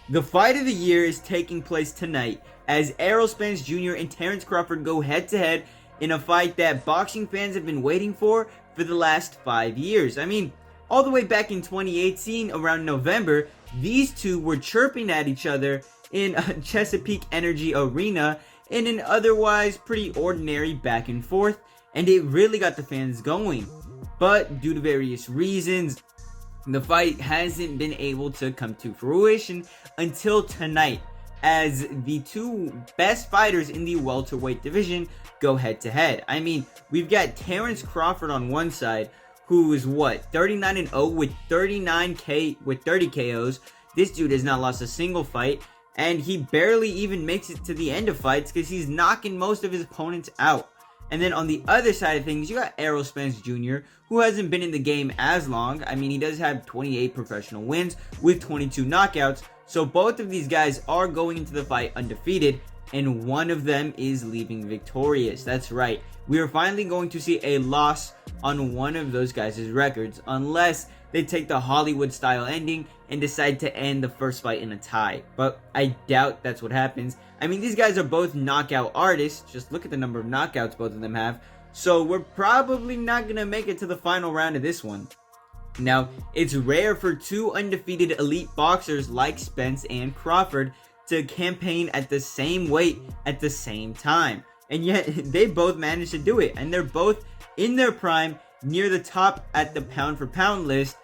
The fight of the year is taking place tonight as Errol Spence Jr. and Terence Crawford go head to head in a fight that boxing fans have been waiting for the last 5 years. I mean, all the way back in 2018, around November, these two were chirping at each other in Chesapeake Energy Arena in an otherwise pretty ordinary back and forth, and it really got the fans going. But due to various reasons, the fight hasn't been able to come to fruition until tonight, as the two best fighters in the welterweight division go head to head. I mean, we've got Terence Crawford on one side, who is 39-0 with 30 KOs. This dude has not lost a single fight, and he barely even makes it to the end of fights because he's knocking most of his opponents out. And then on the other side of things, you got Errol Spence Jr., who hasn't been in the game as long. I mean, he does have 28 professional wins with 22 knockouts. So both of these guys are going into the fight undefeated, and one of them is leaving victorious. That's right. We are finally going to see a loss on one of those guys' records, unless they take the Hollywood-style ending and decide to end the first fight in a tie. But I doubt that's what happens. I mean, these guys are both knockout artists. Just look at the number of knockouts both of them have. So we're probably not going to make it to the final round of this one. Now, it's rare for two undefeated elite boxers like Spence and Crawford to campaign at the same weight at the same time. And yet, they both managed to do it. And they're both in their prime, near the top at the pound for pound list.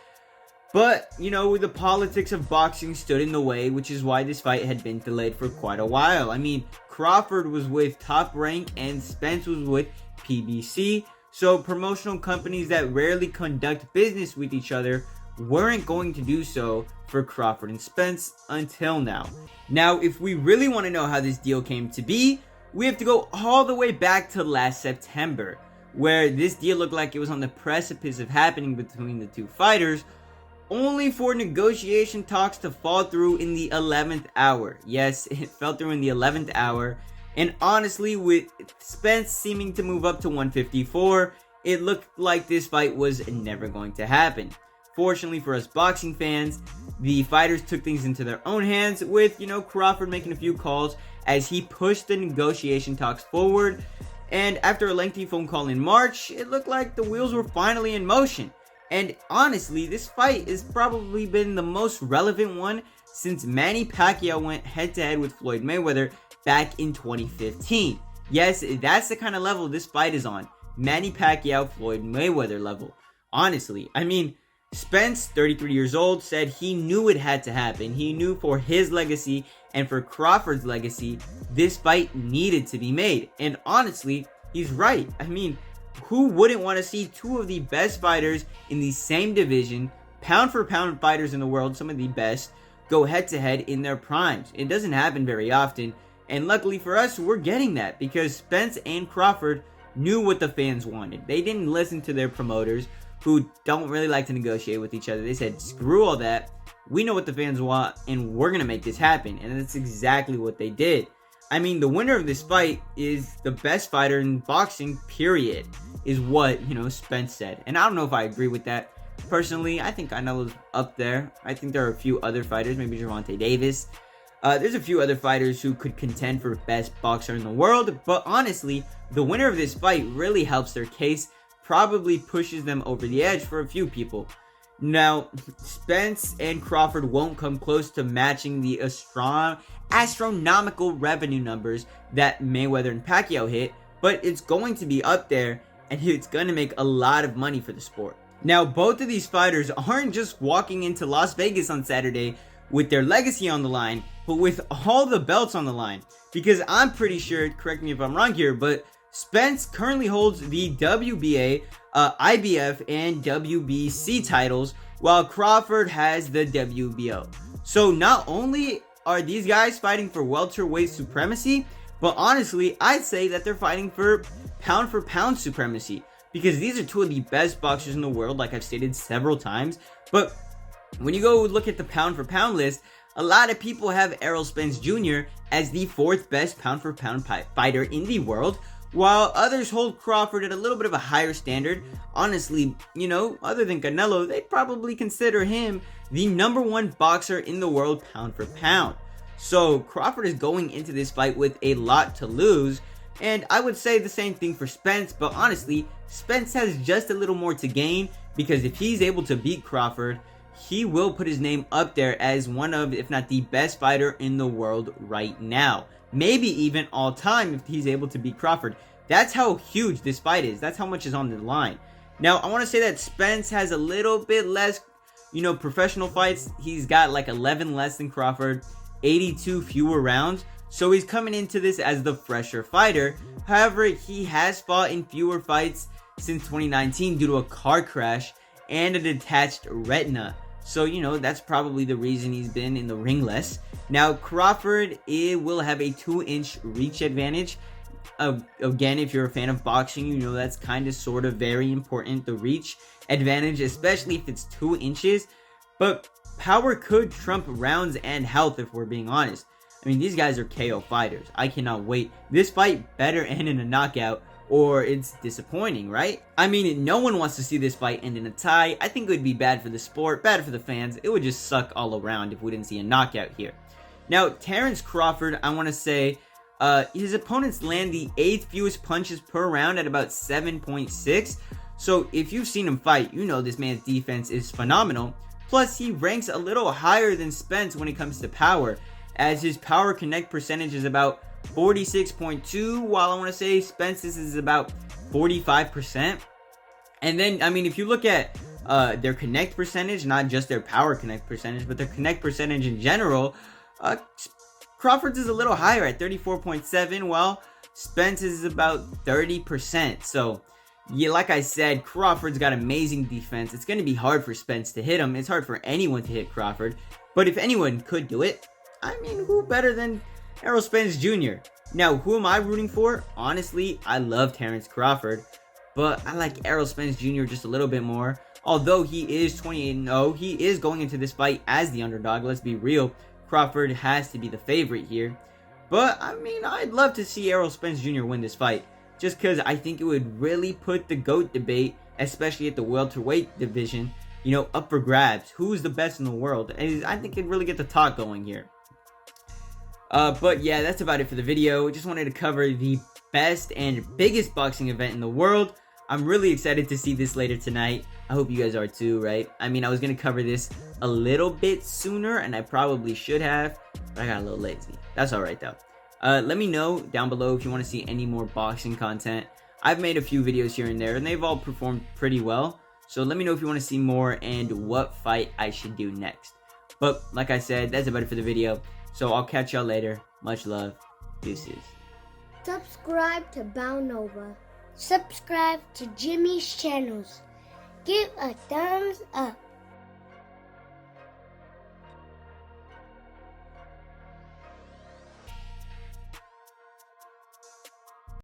But, you know, the politics of boxing stood in the way, which is why this fight had been delayed for quite a while. I mean, Crawford was with Top Rank and Spence was with PBC. So promotional companies that rarely conduct business with each other weren't going to do so for Crawford and Spence until now. Now, if we really want to know how this deal came to be, we have to go all the way back to last September, where this deal looked like it was on the precipice of happening between the two fighters, only for negotiation talks to fall through in the 11th hour. Yes, it fell through in the 11th hour. And honestly, with Spence seeming to move up to 154, it looked like this fight was never going to happen. Fortunately for us boxing fans, the fighters took things into their own hands with, Crawford making a few calls as he pushed the negotiation talks forward. And after a lengthy phone call in March, it looked like the wheels were finally in motion. And honestly, this fight has probably been the most relevant one since Manny Pacquiao went head-to-head with Floyd Mayweather back in 2015. Yes, that's the kind of level this fight is on. Manny Pacquiao, Floyd Mayweather level. Honestly, I mean, Spence, 33 years old, said he knew it had to happen. He knew for his legacy and for Crawford's legacy, this fight needed to be made. And honestly, he's right. I mean, who wouldn't want to see two of the best fighters in the same division, pound for pound fighters in the world, some of the best, go head to head in their primes? It doesn't happen very often. And luckily for us, we're getting that because Spence and Crawford knew what the fans wanted. They didn't listen to their promoters who don't really like to negotiate with each other. They said, screw all that. We know what the fans want and we're going to make this happen. And that's exactly what they did. I mean, the winner of this fight is the best fighter in boxing, period, is what, Spence said. And I don't know if I agree with that. Personally, I think Canelo's up there. I think there are a few other fighters, maybe Gervonta Davis. There's a few other fighters who could contend for best boxer in the world. But honestly, the winner of this fight really helps their case, probably pushes them over the edge for a few people. Now, Spence and Crawford won't come close to matching the astronomical revenue numbers that Mayweather and Pacquiao hit, but it's going to be up there, and it's going to make a lot of money for the sport. Now, both of these fighters aren't just walking into Las Vegas on Saturday with their legacy on the line, but with all the belts on the line. Because I'm pretty sure, correct me if I'm wrong here, but Spence currently holds the WBA, IBF, and WBC titles, while Crawford has the WBO. So not only are these guys fighting for welterweight supremacy, but honestly, I'd say that they're fighting for pound supremacy. Because these are two of the best boxers in the world, like I've stated several times. But when you go look at the pound for pound list, a lot of people have Errol Spence Jr. as the fourth best pound for pound fighter in the world, while others hold Crawford at a little bit of a higher standard. Honestly, other than Canelo, they'd probably consider him the #1 boxer in the world pound for pound. So Crawford is going into this fight with a lot to lose, and I would say the same thing for Spence, but honestly, Spence has just a little more to gain, because if he's able to beat Crawford, he will put his name up there as one of, if not the best fighter in the world right now. Maybe even all time if he's able to beat Crawford. That's how huge this fight is. That's how much is on the line. Now, I want to say that Spence has a little bit less, professional fights. He's got like 11 less than Crawford, 82 fewer rounds. So he's coming into this as the fresher fighter. However, he has fought in fewer fights since 2019 due to a car crash and a detached retina. So, that's probably the reason he's been in the ring less. Now, Crawford, will have a 2-inch reach advantage. Again, if you're a fan of boxing, that's kind of sort of very important, the reach advantage, especially if it's 2 inches. But power could trump rounds and health, if we're being honest. I mean, these guys are KO fighters. I cannot wait. This fight better end in a knockout, or it's disappointing, right? I mean, no one wants to see this fight end in a tie. I think it would be bad for the sport, bad for the fans. It would just suck all around if we didn't see a knockout here. Now, Terence Crawford, I want to say, his opponents land the 8th fewest punches per round at about 7.6. So if you've seen him fight, this man's defense is phenomenal. Plus, he ranks a little higher than Spence when it comes to power, as his power connect percentage is about 46.2, while I want to say Spence's is about 45%. And then, I mean, if you look at their connect percentage, not just their power connect percentage, but their connect percentage in general, Crawford's is a little higher at 34.7, while Spence's is about 30%. So, yeah, like I said, Crawford's got amazing defense. It's going to be hard for Spence to hit him. It's hard for anyone to hit Crawford. But if anyone could do it, I mean, who better than Errol Spence Jr.? Now, who am I rooting for? Honestly, I love Terence Crawford, but I like Errol Spence Jr. just a little bit more. Although he is 28-0, he is going into this fight as the underdog. Let's be real. Crawford has to be the favorite here. But, I mean, I'd love to see Errol Spence Jr. win this fight, just because I think it would really put the GOAT debate, especially at the welterweight division, up for grabs. Who's the best in the world? And I think it'd really get the talk going here. But yeah, that's about it for the video. Just wanted to cover the best and biggest boxing event in the world. I'm really excited to see this later tonight. I hope you guys are too, right? I mean, I was going to cover this a little bit sooner, and I probably should have, but I got a little lazy. That's alright though. Let me know down below if you want to see any more boxing content. I've made a few videos here and there, and they've all performed pretty well. So let me know if you want to see more and what fight I should do next. But like I said, that's about it for the video. So I'll catch y'all later. Much love. Deuces. Subscribe to Bound Nova. Subscribe to Jimmy's channels. Give a thumbs up.